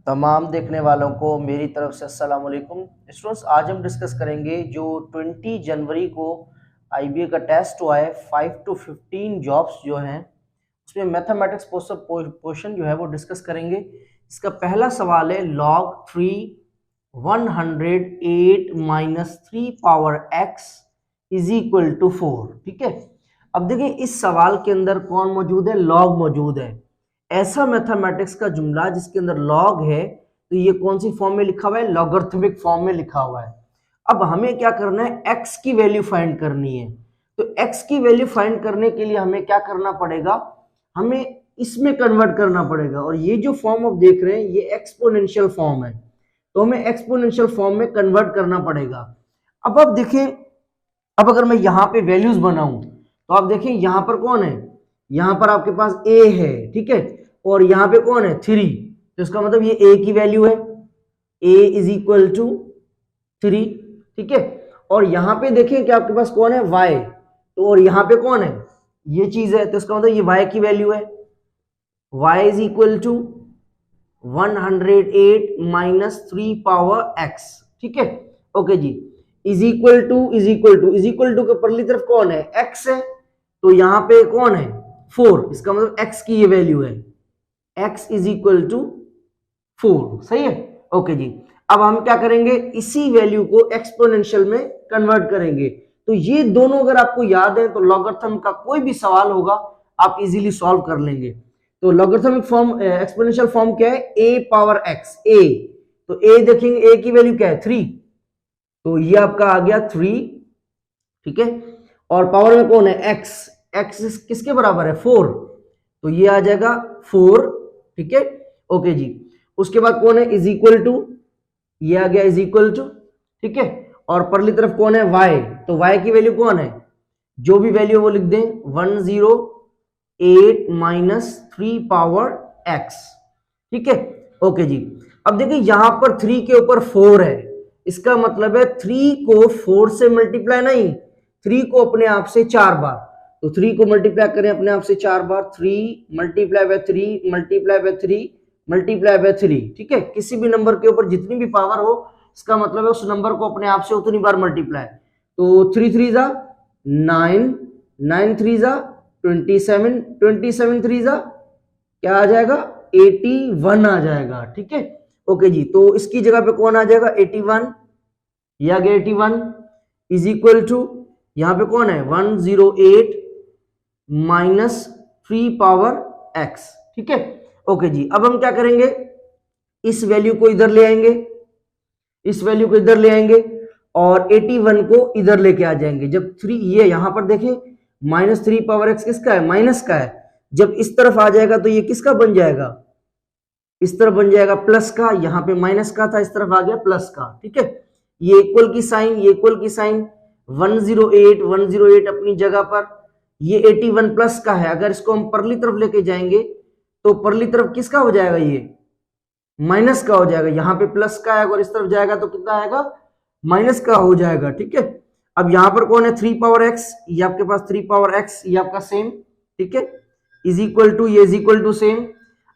तमाम देखने वालों को मेरी तरफ से अस्सलाम वालेकुम। स्टूडेंट्स, आज हम डिस्कस करेंगे जो 20 जनवरी को आईबीए का टेस्ट हुआ है 5 to 15 जॉब्स जो हैं उसमें मैथमेटिक्स पोर्शन जो है वो डिस्कस करेंगे। इसका पहला सवाल है log 3 108 minus 3 power x is equal to 4। ठीक है, अब देखिए इस सवाल के अंदर कौन मौजूद है, लॉग मौजूद है। ऐसा मैथमेटिक्स का जुमला जिसके अंदर लॉग है तो ये कौन सी फॉर्म में लिखा हुआ है, लॉगरिथमिक फॉर्म में लिखा हुआ है। अब हमें क्या करना है, x की वैल्यू फाइंड करनी है। तो x की वैल्यू फाइंड करने के लिए हमें क्या करना पड़ेगा, हमें इसमें कन्वर्ट करना पड़ेगा। और ये जो फॉर्म आप देख रहे हैं ये एक्सपोनेंशियल फॉर्म है, तो हमें एक्सपोनेंशियल फॉर्म में कन्वर्ट करना पड़ेगा। अब आप देखें, अब अगर मैं यहां पे वैल्यूज बनाऊं तो आप देखें यहां पर कौन है, यहां पर आपके पास a है, ठीक है, और यहां पे कौन है 3, तो इसका मतलब ये a की वैल्यू है, a इज इक्वल टू 3। ठीक है, और यहां पे देखें कि आपके पास कौन है y, तो और यहां पे कौन है ये चीज है, तो इसका मतलब ये y की वैल्यू है, y is equal to 108 minus 3 power x। ठीक है, ओके जी, इज इक्वल टू के परली तरफ कौन है, x है, तो यहां पे कौन है 4, इसका मतलब x की ये वैल्यू है, x इज इक्वल टू 4। सही है, ओके जी। अब हम क्या करेंगे, इसी वैल्यू को एक्सपोनेंशियल में कन्वर्ट करेंगे। तो ये दोनों अगर आपको याद है तो लॉगरिथम का कोई भी सवाल होगा आप इजीली सॉल्व कर लेंगे। तो लॉगरिथमिक फॉर्म, एक्सपोनेंशियल फॉर्म क्या है, a पावर x, a, तो a देखेंगे a की वैल्यू क्या है 3, तो ये आपका आ गया 3। ठीक है, और पावर में कौन है x, x किसके बराबर है 4, तो ये आ जाएगा 4। ठीक है, ओके जी। उसके बाद कौन है इज इक्वल टू, ये आ गया इज इक्वल टू। ठीक है, और परली तरफ कौन है y, तो y की वैल्यू कौन है, जो भी वैल्यू वो लिख दें 108 माइनस 3 पावर x। ठीक है, ओके जी। अब देखिए यहां पर 3 के ऊपर 4 है, इसका मतलब है 3 को 4 से मल्टीप्लाई नहीं, 3 को अपने आप से 4 बार, तो 3 को मल्टीप्लाई करें अपने आप से 4 बार, 3 multiply by 3 multiply by 3 multiply by 3। ठीक है, किसी भी नंबर के ऊपर जितनी भी पावर हो इसका मतलब है उस नंबर को अपने आप से उतनी बार मल्टीप्लाई। तो 3 3 जा 9, 9 3 जा 27, 27 3 जा क्या आ जाएगा 81 आ जाएगा। ठीक है, ओके जी। तो इसकी जगह पे कौन आ जाएगा 81, ये आ गया 81 इज इक्वल टू, यहां पे कौन है 108 माइनस 3 पावर x। ठीक है, ओके जी। अब हम क्या करेंगे, इस वैल्यू को इधर ले आएंगे, इस वैल्यू को इधर ले आएंगे और 81 को इधर लेके आ जाएंगे। जब 3 ये यहां पर देखें माइनस 3 पावर x किसका है, माइनस का है, जब इस तरफ आ जाएगा तो ये किसका बन जाएगा, इस तरफ बन जाएगा प्लस का, यहां पे माइनस का था, इस तरफ आ गया प्लस का। ठीक है, ये इक्वल की साइन, ये इक्वल की साइन, 108 अपनी जगह पर, ये 81 प्लस का है। अगर इसको हम परली तरफ लेके जाएंगे तो परली तरफ किसका हो जाएगा, ये माइनस का हो जाएगा, यहाँ पे प्लस का है और इस तरफ जाएगा तो कितना आएगा माइनस का हो जाएगा। ठीक है, अब यहाँ पर कौन है 3 पावर x, ये आपके पास 3 पावर x, ये आपका सेम। ठीक है, इज इक्वल टू, ये इज इक्वल टू सेम।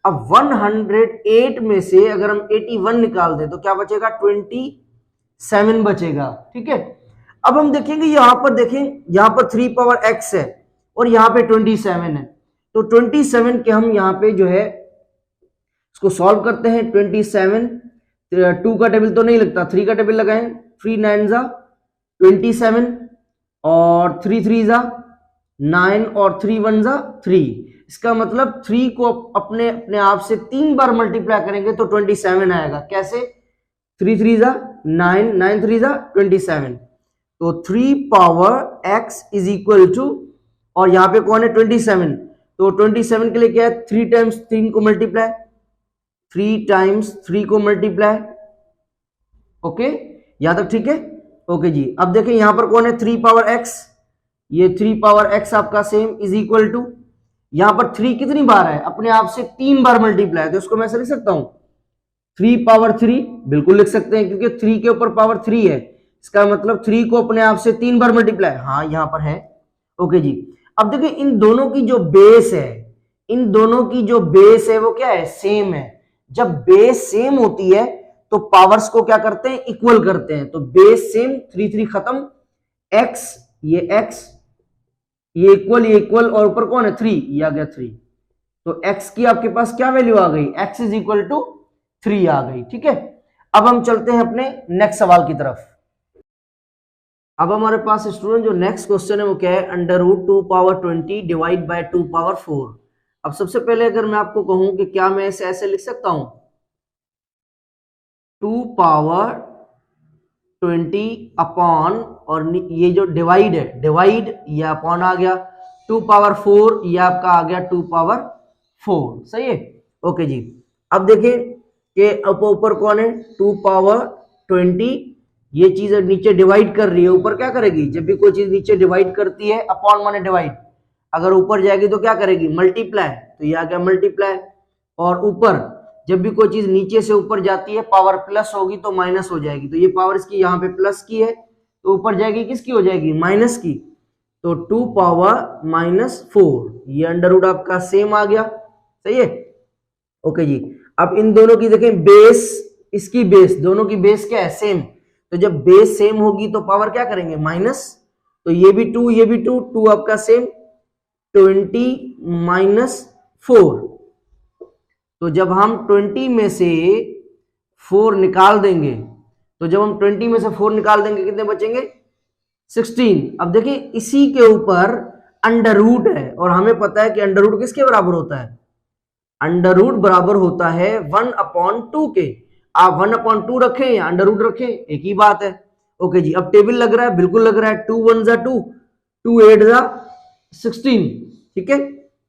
अब 108 में से अगर हम 81 निकाल दें तो क्या बचेगा 27 बचेगा। ठीक है, अब हम देखेंगे यहां पर, देखें यहां पर 3 पावर x है और यहां पे 27 है, तो 27 के हम यहाँ पे जो है इसको सॉल्व करते हैं। 27, 2 का टेबल तो नहीं लगता, 3 का टेबल लगाएं, 3 9 जा 27 और 3 3 जा 9 और 3 1 जा 3। इसका मतलब 3 को अपने अपने आप से 3 बार मल्टीप्लाई करेंगे तो 27 आएगा। कैसे, 3 3 जा 9, 9 3 जा 27, तो 3 power x is equal to, और यहां पे कौन है 27, तो 27 के लिए क्या है 3 टाइम्स 3 को मल्टीप्लाई, 3 टाइम्स 3 को मल्टीप्लाई। ओके, यहां तक ठीक है, ओके जी। अब देखें यहां पर कौन है 3 पावर x, ये 3 पावर x आपका सेम इज इक्वल टू, यहां पर 3 कितनी बार है, अपने आप से 3 बार मल्टीप्लाई, तो इसको मैं ऐसे लिख सकता हूं 3 पावर 3, बिल्कुल लिख सकते हैं क्योंकि 3 के ऊपर पावर 3 है, इसका मतलब 3 को अपने आप से 3 बार मल्टीप्लाई, हाँ यहां पर है। ओके जी, अब देखिए इन दोनों की जो बेस है, इन दोनों की जो बेस है वो क्या है, सेम है। जब बेस सेम होती है तो पावर्स को क्या करते हैं, इक्वल करते हैं। तो बेस सेम, 3 3 खत्म, x ये इक्वल और ऊपर कौन है 3, ये आ गया 3। तो x की आपके पास क्या वैल्यू आ गई, x इज इक्वल टू 3 आ गई। ठीक है, अब हम चलते हैं अपने नेक्स्ट सवाल की तरफ। अब हमारे पास स्टूडेंट जो नेक्स्ट क्वेश्चन है वो क्या है, under root 2 power 20 divide by 2 power 4। अब सबसे पहले अगर मैं आपको कहूं कि क्या मैं इसे ऐसे लिख सकता हूं, 2 पावर 20 अपॉन, और ये जो डिवाइड है, डिवाइड ये अपॉन आ गया, 2 पावर 4 ये आपका आ गया 2 पावर 4। सही है, ओके जी। अब देखें कि ऊपर कौन है 2 पावर 20, ये चीज नीचे डिवाइड कर रही है, ऊपर क्या करेगी, जब भी कोई चीज नीचे डिवाइड करती है, अपॉन माने डिवाइड, अगर ऊपर जाएगी तो क्या करेगी, मल्टीप्लाई, तो ये आ गया मल्टीप्लाई। और ऊपर जब भी कोई चीज नीचे से ऊपर जाती है, पावर प्लस होगी तो माइनस हो जाएगी, तो ये पावर इसकी यहाँ पे प्लस की है, तो ऊपर जाएगी किसकी हो जाएगी, माइनस की, तो 2 पावर माइनस 4, ये अंडर रूट आपका सेम आ गया। सही है, ओके जी। अब इन दोनों की देखें बेस, इसकी बेस, दोनों की बेस क्या है, सेम, तो जब बेस सेम होगी तो पावर क्या करेंगे, माइनस, तो ये भी 2 ये भी 2, 2 आपका सेम, 20 माइनस 4, तो जब हम 20 में से 4 निकाल देंगे, तो जब हम 20 में से 4 निकाल देंगे कितने बचेंगे, 16। अब देखिए इसी के ऊपर अंडर रूट है, और हमें पता है कि अंडर रूट किसके बराबर होता है, अंडर रूट बराबर होता है 1/2 के। आप 1/2 रखें या अंडर रूट रखें, एक ही बात है। ओके जी, अब टेबल लग रहा है, बिल्कुल लग रहा है, 2 1 जा 2, 2 8 जा 16। ठीक है,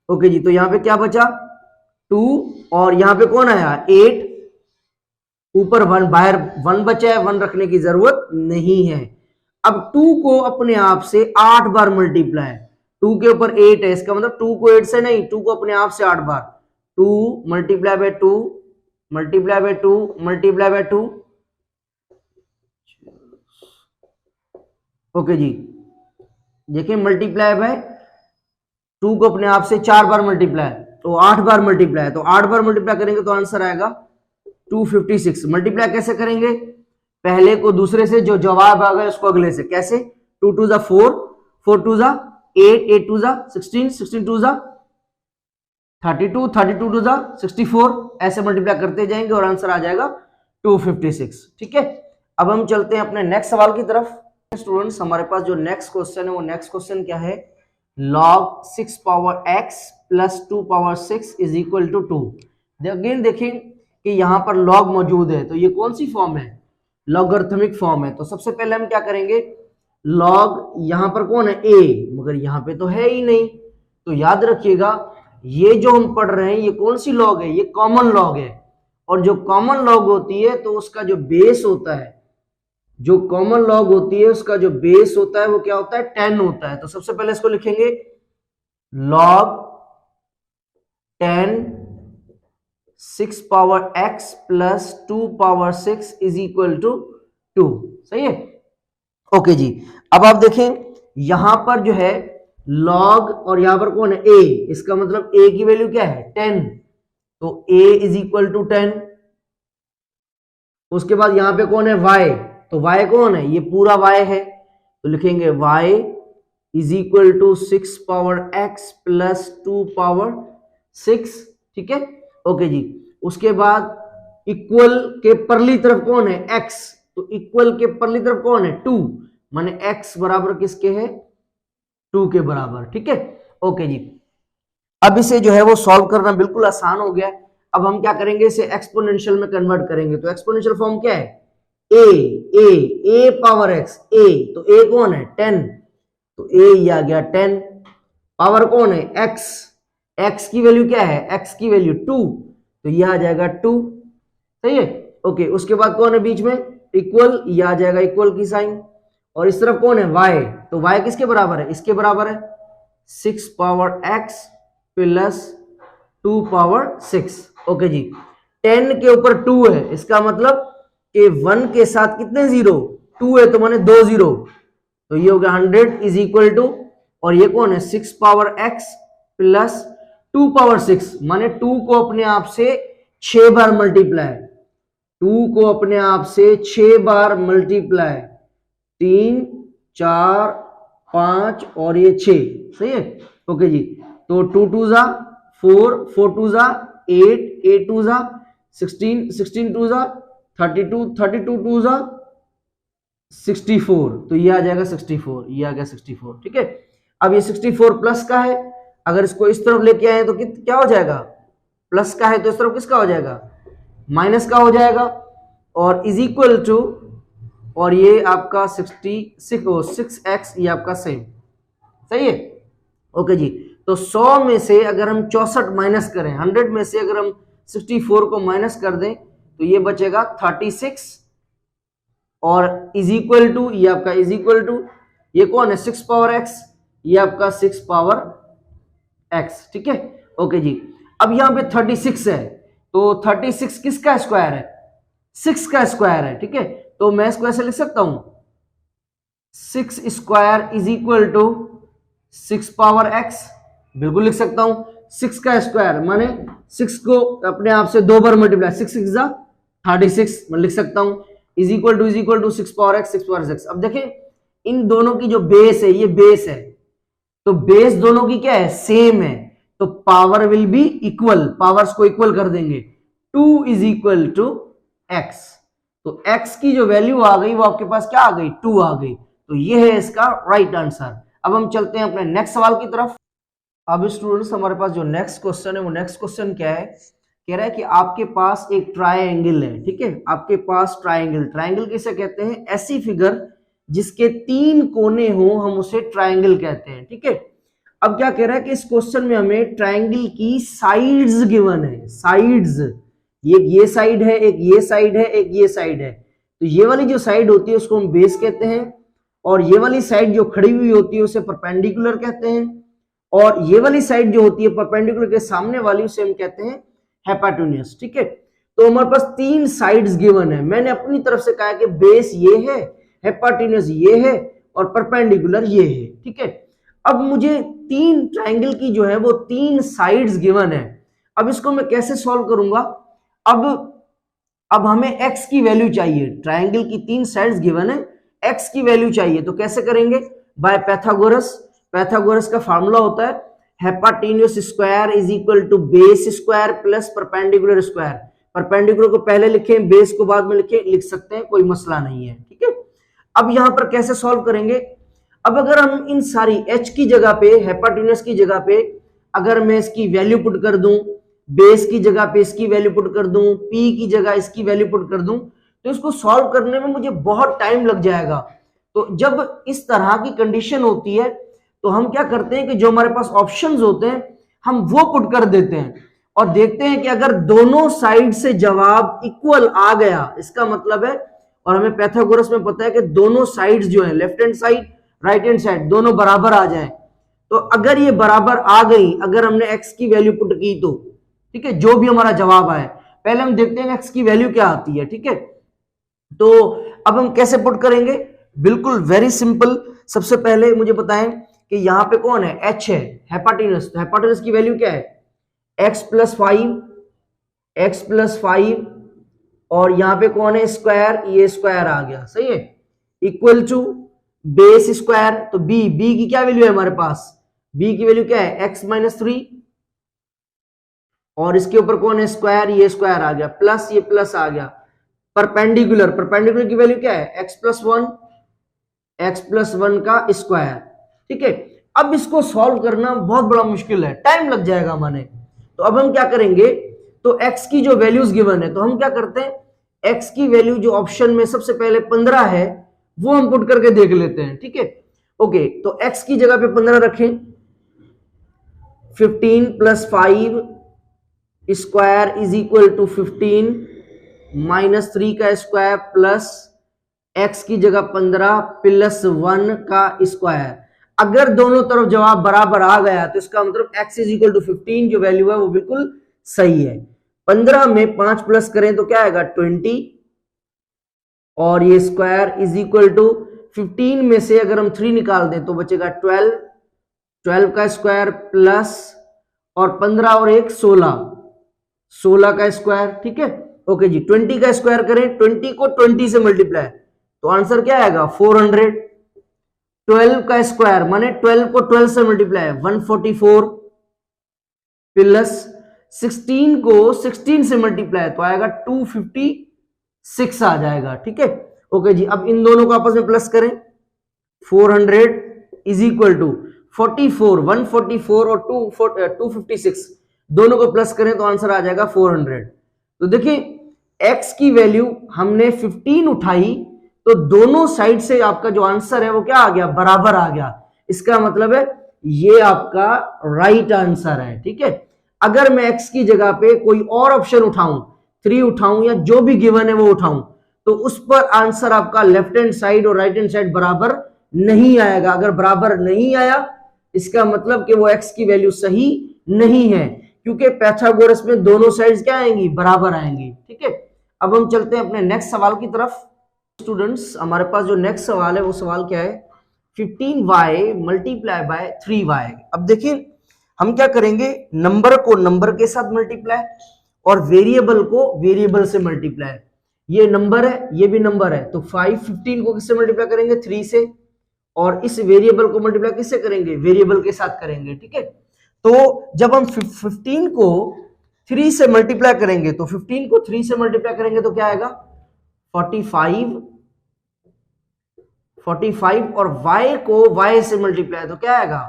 ओके जी। तो यहां पे क्या बचा 2, और यहां पे कौन आया 8, ऊपर 1, बाहर 1 बचा है, 1 रखने की जरूरत नहीं है। अब 2 को अपने आप से 8 बार मल्टीप्लाई, 2 के ऊपर 8 है, इसका मतलब 2 को 8 से नहीं, 2 को अपने आप से 8 बार, 2 multiply by 2 multiply by 2 multiply by 2। Okay जी, देखिए मल्टीप्लाई बाय 2 को अपने आप से 4 बार मल्टीप्लाई, तो 8 बार मल्टीप्लाई, तो 8 बार मल्टीप्लाई करेंगे तो आंसर आएगा 256। मल्टीप्लाई कैसे करेंगे, पहले को दूसरे से, जो जवाब आ गया उसको अगले से, कैसे, 2 2 जा 4, 4 2 जा 8, 8 2 जा 16, 16 2 जा 32, 32 2 जा 64, ऐसे मल्टीप्लाई करते जाएंगे और आंसर आ जाएगा 256। ठीक है, अब हम चलते हैं अपने नेक्स्ट सवाल की तरफ। स्टूडेंट्स हमारे पास जो नेक्स्ट क्वेश्चन है वो नेक्स्ट क्वेश्चन क्या है, log 6 power x plus 2 power 6 is equal to 2। Again देखें कि यहां पर log मौजूद है, तो ये कौन सी फॉर्म है, लॉगरिथमिक फॉर्म है। तो सबसे पहले हम क्या करेंगे, log यहां पर कौन है a, मगर यहां पे तो है ही नहीं, तो याद रखिएगा ये जो हम पढ़ रहे हैं ये कौन सी log है, ये कॉमन log है, और जो कॉमन log होती है तो उसका जो बेस होता है, जो कॉमन log होती है उसका जो बेस होता है वो क्या होता है, 10 होता है। तो सबसे पहले इसको लिखेंगे log 10 6 power x plus 2 power 6 is equal to 2। सही है, ओके जी। अब आप देखें यहां पर जो है log, और यहां पर कौन है a, इसका मतलब a की वैल्यू क्या है 10, तो a इज इक्वल टू 10। उसके बाद यहां पे कौन है y, तो y कौन है, ये पूरा y है, तो लिखेंगे y is equal to 6 power x plus 2 power 6। ठीक है, ओके जी। उसके बाद इक्वल के परली तरफ कौन है x, तो इक्वल के परली तरफ कौन है 2, माने x बराबर किसके है 2 के बराबर। ठीक है, ओके जी। अब इसे जो है वो सॉल्व करना बिल्कुल आसान हो गया। अब हम क्या करेंगे, इसे एक्सपोनेंशियल में कन्वर्ट करेंगे। तो एक्सपोनेंशियल फॉर्म क्या है, a पावर x, a, तो a कौन है 10, तो a ये आ गया 10, पावर कौन है x, x की वैल्यू क्या है, x की वैल्यू 2, तो ये आ जाएगा 2। सही है, ओके। उसके बाद कौन है बीच में इक्वल, ये आ जाएगा इक्वल की साइन, और इस तरफ कौन है y, तो y किसके बराबर है, इसके बराबर है 6 power x plus 2 power 6। Okay जी, 10 के ऊपर 2 है, इसका मतलब कि 1 के साथ कितने जीरो, 2 है तो माने 2 जीरो, तो ये हो गया 100 इज इक्वल टू, और ये कौन है 6 पावर x प्लस 2 पावर 6, माने 2 को अपने आप से 6 बार मल्टीप्लाई, 2 को अपने आप से 6 बार मल्टीप्लाई, 3 4 5 और ये 6, सही है। ओके जी, तो 2 2 जा 4, 4 2 जा 8, 8 2 जा 16, 16 2 जा 32, 32 2 जा 64, तो ये आ जाएगा 64, ये आ गया 64, ठीक है। अब ये 64 प्लस का है, अगर इसको इस तरफ लेके आए तो क्या हो जाएगा, प्लस का है तो इस तरफ किसका हो जाएगा, माइनस का हो जाएगा, और इज इक्वल टू, और ये आपका 6x, ये आपका सेम, सही है। ओके जी, तो 100 में से अगर हम 64 माइनस करें, 100 में से अगर हम 64 को माइनस कर दें तो ये बचेगा 36, और इज इक्वल टू, ये आपका इज इक्वल टू, ये कौन है 6 पावर x, ये आपका 6 पावर x, ठीक है। ओके जी, अब यहां पे 36 है, तो 36 किसका स्क्वायर है, 6 का स्क्वायर है, ठीक है। तो मैं इसको ऐसे लिख सकता हूं, 6 square is equal to 6 power x, बिल्कुल लिख सकता हूं। 6 का स्क्वायर माने 6 को अपने आप से 2 बार मल्टीप्लाई, 6 6 जा 36, मैं लिख सकता हूं, is equal to 6 power x, 6 power x। अब देखें इन दोनों की जो बेस है, ये बेस है, तो बेस दोनों की क्या है, सेम है, तो power will be equal, powers को इक्वल कर देंगे, 2 इज इक्वल टू x, तो x की जो वैल्यू आ गई वो आपके पास क्या आ गई, 2 आ गई, तो ये है इसका राइट आंसर। अब हम चलते हैं अपने नेक्स्ट सवाल की तरफ। अब स्टूडेंट्स हमारे पास जो नेक्स्ट क्वेश्चन है, वो नेक्स्ट क्वेश्चन क्या है, कह रहा है कि आपके पास एक ट्रायंगल है, ठीक है, आपके पास ट्रायंगल, ट्रायंगल किसे कहते हैं, ऐसी फिगर जिसके 3 कोने हो, हम उसे ट्रायंगल कहते हैं, ठीक है। अब क्या कह रहा है कि इस क्वेश्चन में हमें ट्रायंगल की साइड्स गिवन है, साइड्स, ये साइड है, एक ये साइड है, एक ये साइड है, तो ये वाली जो साइड होती है उसको हम बेस कहते हैं, और ये वाली साइड जो खड़ी हुई होती है उसे परपेंडिकुलर कहते हैं, और ये वाली साइड जो होती है परपेंडिकुलर के सामने वाली उसे हम कहते हैं हाइपोटेन्यूज, ठीक है। तो हमारे पास 3 साइड्स गिवन है, मैंने अपनी तरफ से कहा कि बेस ये है, हाइपोटेन्यूज ये है, और परपेंडिकुलर ये है, ठीक है। अब मुझे 3 ट्रायंगल की जो है वो 3 साइड्स गिवन है, अब इसको मैं कैसे सॉल्व करूंगा, अब हमें x की वैल्यू चाहिए, ट्रायंगल की 3 साइड्स गिवन है, x की वैल्यू चाहिए, तो कैसे करेंगे, बाय पैथागोरस। पैथागोरस का फार्मूला होता है hypotenuse square is equal to base square plus perpendicular square, perpendicular को पहले लिखें, बेस को बाद में लिख सकते हैं, कोई मसला नहीं है, ठीक है। अब यहां पर कैसे सॉल्व करेंगे, अब अगर हम इन सारी h की जगह पे, हाइपोटेन्यूज की जगह पे अगर मैं इसकी वैल्यू पुट कर दूं, बेस की जगह पे इसकी वैल्यू पुट कर दूं, p की जगह इसकी वैल्यू पुट कर दूं, तो इसको सॉल्व करने में मुझे बहुत टाइम लग जाएगा। तो जब इस तरह की कंडीशन होती है तो हम क्या करते हैं कि जो हमारे पास ऑप्शंस होते हैं हम वो पुट कर देते हैं, और देखते हैं कि अगर दोनों साइड से जवाब इक्वल आ गया, इसका मतलब है, और हमें पैथागोरस में पता है कि दोनों साइड्स जो है, left hand side right hand side, दोनों बराबर आ जाए, तो अगर ये बराबर आ गई, अगर हमने x की वैल्यू पुट की तो ठीक है, जो भी हमारा जवाब आए, पहले हम देखते हैं x की वैल्यू क्या आती है, ठीक है। तो अब हम कैसे पुट करेंगे, बिल्कुल वेरी सिंपल, सबसे पहले मुझे बताएं कि यहां पे कौन है, h है, हाइपोटेन्यूज, तो हाइपोटेन्यूज की वैल्यू क्या है, x प्लस 5, और यहां पे कौन है स्क्वायर, ये स्क्वायर आ गया, सही है, इक्वल टू बेस स्क्वायर, तो b की क्या वैल्यू है हमारे पास, b की वैल्यू क्या है x माइनस 3, और इसके ऊपर कौन है स्क्वायर, ये स्क्वायर आ गया, प्लस ये प्लस आ गया, परपेंडिकुलर की वैल्यू क्या है x प्लस 1 का स्क्वायर, ठीक है। अब इसको सॉल्व करना बहुत बड़ा मुश्किल है, टाइम लग जाएगा माने, तो अब हम क्या करेंगे, तो x की जो वैल्यूज गिवन है, तो हम क्या करते हैं, x की वैल्यू जो ऑप्शन में सबसे पहले 15 है वो हम पुट करके देख लेते हैं, ठीक है। ओके, तो x की जगह पे 15 रखें, 15 plus 5 square is equal to 15 minus 3 का स्क्वायर प्लस x की जगह 15 प्लस 1 का स्क्वायर। अगर दोनों तरफ जवाब बराबर आ गया तो इसका मतलब x इज इक्वल टू 15 जो वैल्यू है वो बिल्कुल सही है। 15 में 5 प्लस करें तो क्या आएगा 20, और ये स्क्वायर इज इक्वल टू 15 में से अगर हम 3 निकाल दें तो बचेगा 12 का स्क्वायर प्लस, और 15 और 1 16, 16 का स्क्वायर, ठीक है। ओके जी, 20 का स्क्वायर करें, 20 को 20 से मल्टीप्लाई, तो आंसर क्या आएगा 400। 12 का स्क्वायर माने 12 को 12 से मल्टीप्लाई 144 प्लस 16 को 16 से मल्टीप्लाई तो आएगा 256 आ जाएगा, ठीक है। ओके जी, अब इन दोनों को आपस में प्लस करें, 400 इज इक्वल टू 44, 144 और 256 दोनों को प्लस करें तो आंसर आ जाएगा 400। तो देखिए x की वैल्यू हमने 15 उठाई तो दोनों साइड से आपका जो आंसर है वो क्या आ गया, बराबर आ गया। इसका मतलब है ये आपका राइट आंसर है, ठीक है। अगर मैं x की जगह पे कोई और ऑप्शन उठाऊं, 3 उठाऊं या जो भी गिवन है वो उठाऊं, तो उस पर आंसर आपका लेफ्ट हैंड साइड और राइट हैंड साइड बराबर नहीं आएगा। अगर बराबर नहीं आया इसका मतलब कि वो x की वैल्यू सही नहीं है, क्योंकि पाइथागोरस में दोनों साइड्स क्या आएंगी, बराबर आएंगी, ठीक है। अब हम चलते हैं अपने नेक्स्ट सवाल की तरफ। स्टूडेंट्स, हमारे पास जो नेक्स्ट सवाल है वो सवाल क्या है, 15y मल्टीप्लाई बाय 3y। अब देखिए हम क्या करेंगे, नंबर को नंबर के साथ मल्टीप्लाई और वेरिएबल को वेरिएबल से मल्टीप्लाई। ये नंबर है, ये भी नंबर है, तो 15 को किससे मल्टीप्लाई करेंगे, 3 से, और इस वेरिएबल को मल्टीप्लाई किससे करेंगे, वेरिएबल के साथ करेंगे, ठीक है। तो जब हम 15 को 3 से मल्टीप्लाई करेंगे, तो 15 को 3 से मल्टीप्लाई करेंगे तो क्या आएगा 45 और y को y से मल्टीप्लाई तो क्या आएगा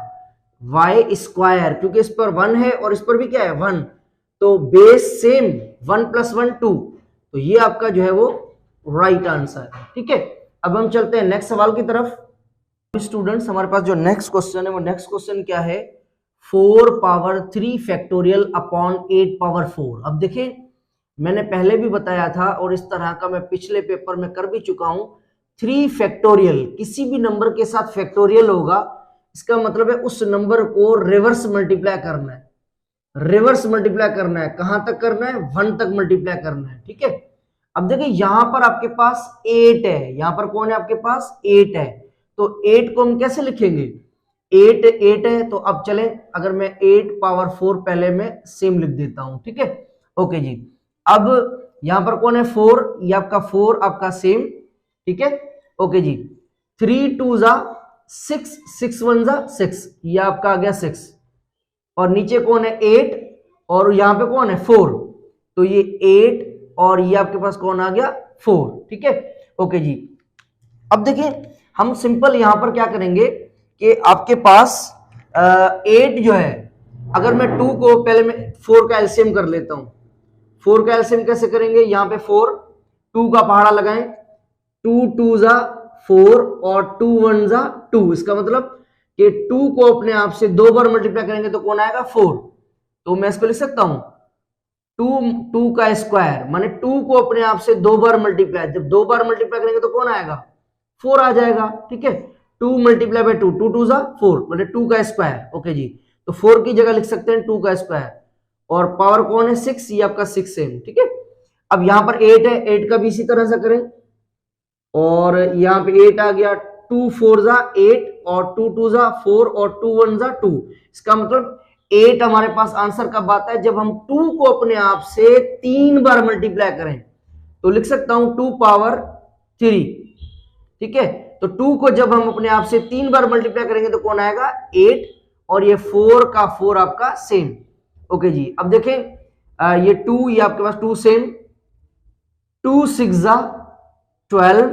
y स्क्वायर, क्योंकि इस पर 1 है और इस पर भी क्या है 1, तो बेस सेम 1 + 1 2, तो ये आपका जो है वो राइट आंसर है, ठीक है। अब हम चलते हैं नेक्स्ट सवाल की तरफ। स्टूडेंट्स, हमारे पास जो नेक्स्ट क्वेश्चन है वो नेक्स्ट क्वेश्चन क्या है, 4 पावर 3 फैक्टोरियल अपॉन 8 पावर 4। अब देखिए मैंने पहले भी बताया था और इस तरह का मैं पिछले पेपर में कर भी चुका हूं, 3 फैक्टोरियल, किसी भी नंबर के साथ फैक्टोरियल होगा इसका मतलब है उस नंबर को रिवर्स मल्टीप्लाई करना है। रिवर्स मल्टीप्लाई करना है, कहां तक करना है, 1 तक मल्टीप्लाई करना है, ठीक है। अब देखिए यहां पर आपके पास 8 है, यहां पर कौन है आपके पास 8 है, तो 8 को हम कैसे लिखेंगे, 8 है, तो अब चले अगर मैं 8 पावर 4 पहले मैं सेम लिख देता हूं, ठीक है। ओके जी, अब यहां पर कौन है 4, ये आपका 4 आपका सेम, ठीक है। ओके जी, 3 2 जा 6, 6 1 जा 6, ये आपका आ गया 6, और नीचे कौन है 8 और यहां पे कौन है 4, तो ये 8 और ये आपके पास कौन आ गया 4, ठीक है। ओके जी, अब देखिए हम सिंपल यहां पर क्या करेंगे कि आपके पास 8 जो है, अगर मैं 2 को पहले मैं 4 का एलसीएम कर लेता हूं, 4 का एलसीएम कैसे करेंगे, यहां पे 4 2 का पहाड़ा लगाएं, 2 2 जा 4 और 2 1 जा 2, इसका मतलब कि 2 को अपने आप से 2 बार मल्टीप्लाई करेंगे तो कौन आएगा 4, तो मैं इसको लिख सकता हूं 2 का स्क्वायर माने 2 को अपने आप से 2 बार मल्टीप्लाई, जब 2 बार मल्टीप्लाई करेंगे तो कौन आएगा 4 आ जाएगा, ठीक है। 2 मल्टीप्लाई बाय 2, 2 2 जा 4 मतलब 2 का स्क्वायर। ओके जी, तो 4 की जगह लिख सकते हैं 2 का स्क्वायर, और पावर कौन है 6, ये आपका 6 सेम, ठीक है। अब यहां पर 8 है, 8 का भी इसी तरह से करें, और यहां पे 8 आ गया, 2 4 जा 8 और 2 2 जा 4 और 2 1 जा 2, इसका मतलब 8 हमारे पास आंसर कब आता है, जब हम 2 को अपने आप से 3 बार मल्टीप्लाई करें, तो लिख सकता हूं 2 पावर 3, ठीक है। तो 2 को जब हम अपने आप से 3 बार मल्टीप्लाई करेंगे तो कौन आएगा 8, और ये 4 का 4 आपका सेम। ओके जी, अब देखें ये 2, ये आपके पास 2 सेम, 2 6 जा 12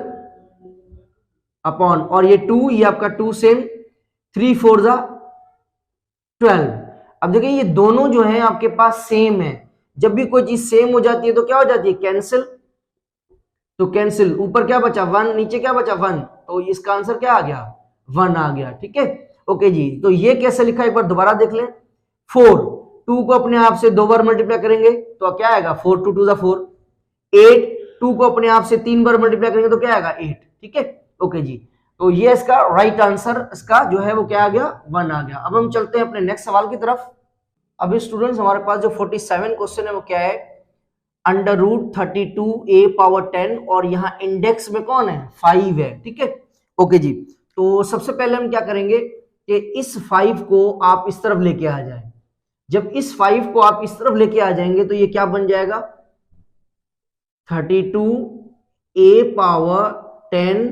अपॉन, और ये 2, ये आपका 2 सेम, 3 4 जा 12। अब देखिए ये दोनों जो है आपके पास सेम है, जब भी कोई चीज सेम हो जाती है तो क्या हो जाती है कैंसिल, तो कैंसिल, ऊपर क्या बचा 1, नीचे क्या बचा 1, तो इसका आंसर क्या आ गया 1 आ गया, ठीक है। ओके जी, तो ये कैसे लिखा एक बार दोबारा देख लें, 4 2 को अपने आप से 2 बार मल्टीप्लाई करेंगे तो क्या आएगा 4 2 2 4, 8 2 को अपने आप से 3 बार मल्टीप्लाई करेंगे तो क्या आएगा 8, ठीक है। ओके जी, तो ये इसका राइट आंसर इसका जो है वो क्या आ गया 1 आ गया। अब हम चलते हैं अपने नेक्स्ट सवाल की तरफ। अभी स्टूडेंट्स हमारे पास जो 47 क्वेश्चन है वो क्या है, √32a पावर 10, और यहाँ इंडेक्स में कौन है 5 है, ठीक है। ओके जी, तो सबसे पहले हम क्या करेंगे कि इस 5 को आप इस तरफ लेके आ जाए, जब इस 5 को आप इस तरफ लेके आ जाएंगे तो ये क्या बन जाएगा, 32a पावर 10,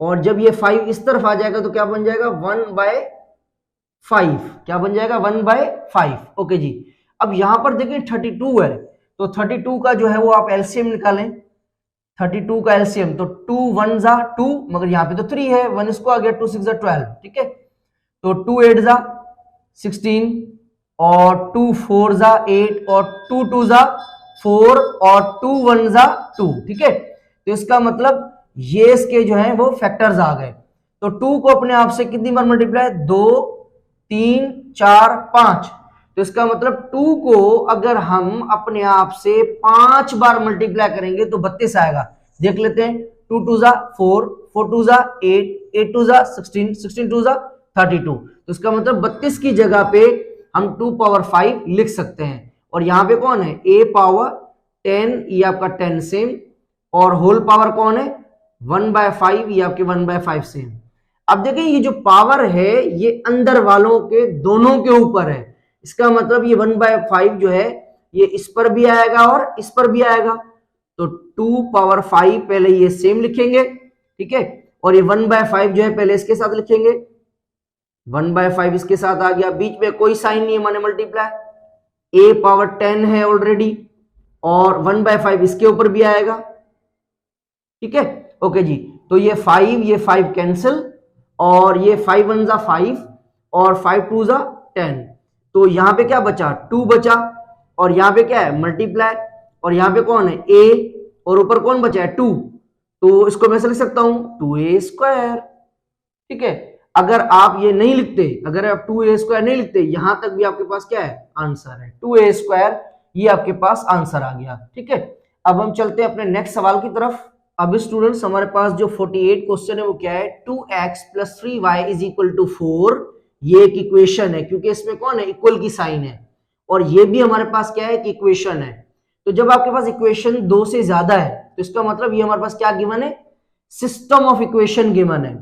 और जब ये 5 इस तरफ आ जाएगा तो क्या बन जाएगा 1/5, क्या बन जाएगा 1/5। ओके जी, अब यहां पर देखिए 32 है, तो 32 का जो है वो आप एलसीएम निकालें, 32 का एलसीएम, तो 2 1 जा 2, मगर यहाँ पे तो 3 है, 1 इसको आ गया, 2 6 जा 12, ठीक है, तो 2 8 जा 16, और 2 4 जा 8, और 2 2 जा 4, और 2 1 जा 2, ठीक है। तो इसका मतलब ये इसके जो है वो फैक्टर्स आ गए। तो 2 को अपने आप से कितनी बार मल्टीप्लाई, 2 3 4 5, तो इसका मतलब 2 को अगर हम अपने आप से 5 बार मल्टीप्लाई करेंगे तो 32 आएगा। देख लेते हैं, 2 2 जा 4, 4 2 जा 8, 8 2 जा 16, 16 2 जा 32, तो इसका मतलब 32 की जगह पे हम 2 पावर 5 लिख सकते हैं। और यहां पे कौन है, a पावर 10, ये आपका 10 सेम, और होल पावर कौन है 1/5, ये आपके 1/5 सेम। अब देखिए ये जो पावर है ये अंदर वालों के दोनों के ऊपर है, इसका मतलब ये 1/5 जो है ये इस पर भी आएगा और इस पर भी आएगा, तो 2 पावर 5 पहले ये सेम लिखेंगे, ठीक है, और ये 1/5 जो है पहले इसके साथ लिखेंगे, 1/5 इसके साथ आ गया, बीच में कोई साइन नहीं है माने मल्टीप्लाई, a पावर 10 है ऑलरेडी, और 1/5 इसके ऊपर भी आएगा, ठीक है। ओके जी, तो ये 5 कैंसिल, और ये 5 1 जा 5, और 5 2 जा 10, तो यहां पे क्या बचा 2 बचा, और यहां पे क्या है मल्टीप्लाई, और यहां पे कौन है a, और ऊपर कौन बचा है 2, तो इसको मैं ऐसे लिख सकता हूं 2a², ठीक है। अगर आप ये नहीं लिखते, अगर आप 2a² नहीं लिखते, यहां तक भी आपके पास क्या है आंसर है 2a², ये आपके पास आंसर आ गया, ठीक है। अब हम चलते हैं अपने नेक्स्ट सवाल की तरफ। अब स्टूडेंट्स हमारे पास जो 48 क्वेश्चन है वो क्या है, 2x + 3y = 4, ये एक इक्वेशन है, क्योंकि इसमें कौन है इक्वल की साइन है, और ये भी हमारे पास क्या है कि इक्वेशन है। तो जब आपके पास इक्वेशन 2 से ज्यादा है तो इसका मतलब ये हमारे पास क्या गिवन है, सिस्टम ऑफ इक्वेशन गिवन है।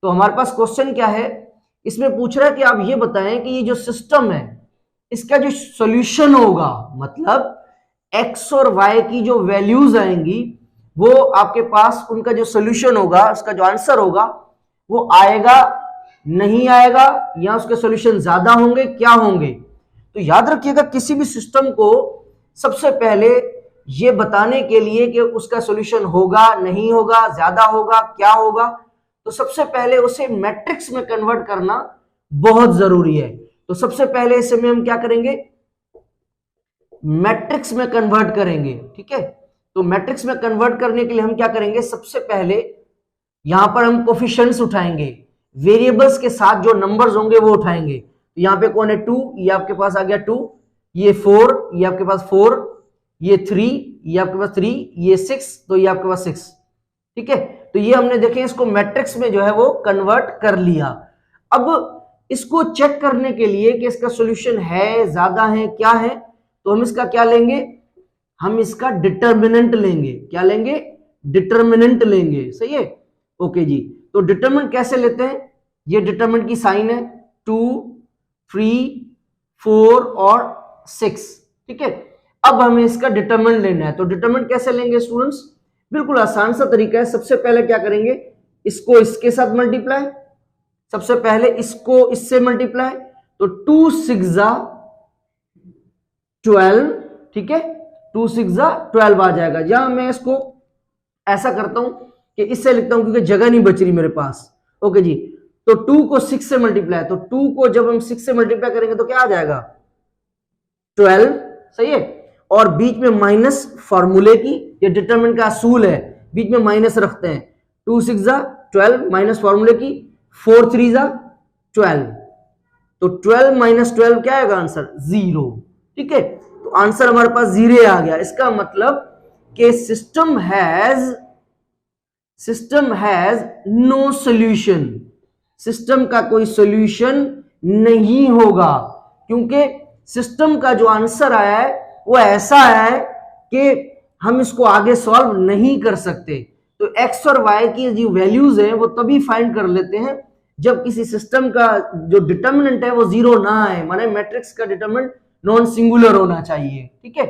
तो हमारे पास क्वेश्चन क्या है, इसमें पूछ रहा है कि आप ये बताएं कि ये जो सिस्टम है इसका जो सॉल्यूशन होगा, मतलब x और y की जो वैल्यूज आएंगी वो आपके पास उनका जो सॉल्यूशन होगा, उसका जो आंसर होगा वो आएगा नहीं आएगा, या उसके सॉल्यूशन ज्यादा होंगे क्या होंगे। तो याद रखिएगा किसी भी सिस्टम को सबसे पहले ये बताने के लिए कि उसका सॉल्यूशन होगा नहीं होगा, ज्यादा होगा क्या होगा, तो सबसे पहले उसे मैट्रिक्स में कन्वर्ट करना बहुत जरूरी है। तो सबसे पहले इसे में हम क्या करेंगे, मैट्रिक्स में कन्वर्ट करेंगे, ठीक है। तो मैट्रिक्स में कन्वर्ट करने के लिए हम क्या करेंगे, सबसे पहले यहां पर हम कोफिशिएंट्स उठाएंगे, वेरिएबल्स के साथ जो नंबर्स होंगे वो उठाएंगे। तो यहां पे कौन है 2, ये आपके पास आ गया 2, ये 4, ये आपके पास 4, ये 3, ये आपके पास 3, ये 6, तो ये आपके पास 6, ठीक है। तो ये हमने देखें इसको मैट्रिक्स में जो है वो कन्वर्ट कर लिया। अब इसको चेक करने के लिए कि इसका सॉल्यूशन है ज्यादा है क्या है, तो हम इसका क्या लेंगे, हम इसका डिटर्मिनेंट लेंगे, क्या लेंगे डिटर्मिनेंट लेंगे, सही है। ओके जी, तो डिटर्मिनेंट कैसे लेते हैं, ये डिटर्मिनेंट की साइन है 2 3 4 और 6, ठीक है। अब हमें इसका डिटर्मिनेंट लेना है, तो डिटर्मिनेंट कैसे लेंगे स्टूडेंट्स, बिल्कुल आसान सा तरीका है। सबसे पहले क्या करेंगे, इसको इसके साथ मल्टीप्लाई, सबसे पहले इसको इससे मल्टीप्लाई, तो 2 6 जा 12, ठीक है, 2 6 जा 12 आ जाएगा। या मैं इसको ऐसा करता हूं कि इससे लिखता हूं क्योंकि जगह नहीं बच रही मेरे पास। ओके जी, तो 2 को 6 से मल्टीप्लाई, तो 2 को जब हम 6 से मल्टीप्लाई करेंगे तो क्या आ जाएगा 12, सही है। और बीच में माइनस फॉर्मूले की, ये डिटरमिनेंट का असूल है, बीच में माइनस रखते हैं, 2 6 जा 12 माइनस फॉर्मूले की 4 3 जा 12, तो 12 माइनस 12 क्या आएगा आंसर 0, ठीक है। तो आंसर हमारे पास 0 आ गया। इसका मतलब कि system has no solution, system का कोई सॉल्यूशन नहीं होगा, क्योंकि सिस्टम का जो आंसर आया है वो ऐसा है कि हम इसको आगे सॉल्व नहीं कर सकते। तो x और y की जो वैल्यूज हैं वो तभी फाइंड कर लेते हैं जब किसी सिस्टम का जो डिटर्मिनेंट है वो जीरो ना आए, माने मैट्रिक्स का डिटर्मिनेंट नॉन सिंगुलर होना चाहिए, ठीक है।